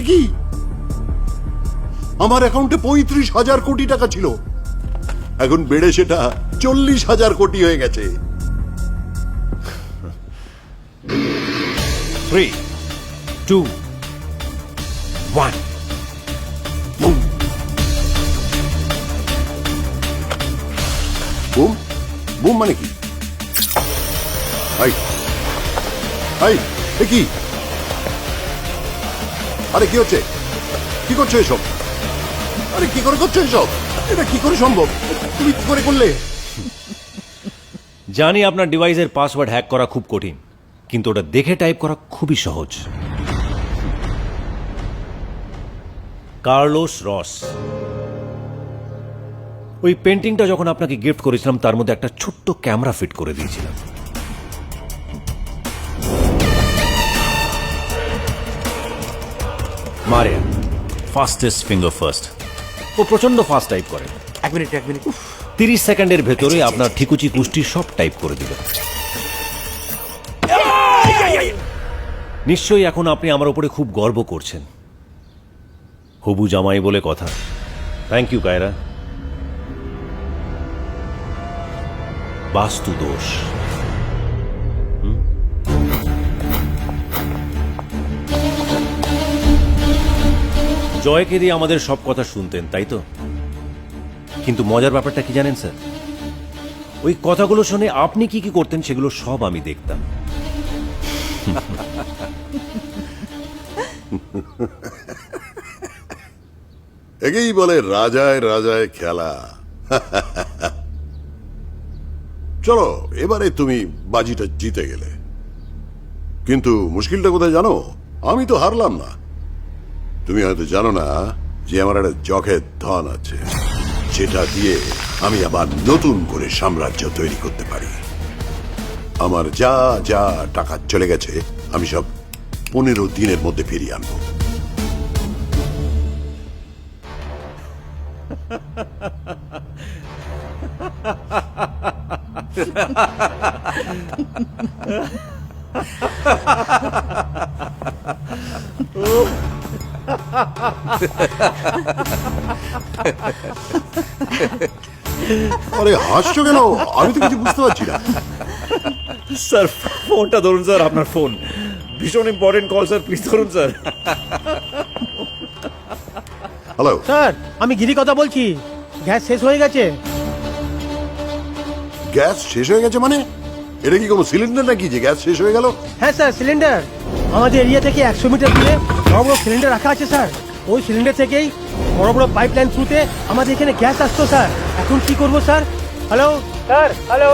কি আমার অ্যাকাউন্টে 35,000 কোটি টাকা ছিল, এখন বেড়ে সেটা 40,000 কোটি হয়ে গেছে। 3, 2, 1 বুম বুম বুম মানে কি? হাই হাই, এ কি? আরে কি হচ্ছে? কি করছো এসব? আরে কি করে করছো এসব? এটা কি করে সম্ভব? তুমি কি করে করলে? জানি আপনার ডিভাইসের পাসওয়ার্ড হ্যাক করা খুব কঠিন, কিন্তু ওটা দেখে টাইপ করা খুবই সহজ। কার্লোস রস। ওই পেন্টিংটা যখন আপনাকে গিফট করেছিলাম তার মধ্যে একটা ছোট্ট ক্যামেরা ফিট করে দিয়েছিলাম। Maria, fastest finger first. ও প্রচন্ড ফাস্ট টাইপ করে। এক মিনিট 30 সেকেন্ডের ভেতরে আপনার ঠিকুচি কুষ্টি সব টাইপ করে দিল। নিশ্চয়ই এখন আপনি আমার উপরে খুব গর্ব করছেন। হবু জামাই বলে কথা। Thank you Kaira. বাস্তু দোষ। জয়কে দিয়ে আমাদের সব কথা শুনতেন, তাই তো? কিন্তু মজার ব্যাপারটা কি জানেন স্যার? ওই কথাগুলো শুনে আপনি কি কি করতেন সেগুলো সব আমি দেখতাম। একেই বলে রাজায় রাজায় খেলা। চলো, এবারে তুমি বাজিটা জিতে গেলে, কিন্তু মুশকিলটা কোথায় জানো? আমি তো হারলাম না। তুমি হয়তো জানো না যে আমার একটা জখের ধন আছে, যেটা দিয়ে আমি আবার নতুন করে সাম্রাজ্য তৈরি করতে পারি। আমার যা যা টাকা চলে গেছে আমি সব 15 দিনের মধ্যে ফিরিয়ে আনবো। আরে হাসছো কেন? আমি তো কিছু বুঝতে পারছি না। স্যার ফোনটা ধরুন স্যার, আপনার ফোন ভীষণ ইম্পর্টেন্ট কল স্যার, প্লিজ ধরুন স্যার। হ্যালো স্যার, আমি গিরি কথা বলছি। গ্যাস শেষ হয়ে গেছে। গ্যাস শেষ হয়ে গেছে মানে? এটা কি কোনো সিলিন্ডার নাকি যে গ্যাস শেষ হয়ে গেল? হ্যাঁ স্যার, সিলিন্ডার। আমাদের এরিয়া থেকে 100 মিটার দূরে বড় বড় সিলিন্ডার রাখা আছে স্যার। ওই সিলিন্ডার থেকেই বড় বড় পাইপ লাইন থ্রুতে আমাদের এখানে গ্যাস আসতো স্যার। এখন কি করবো স্যার? Hello sir, hello.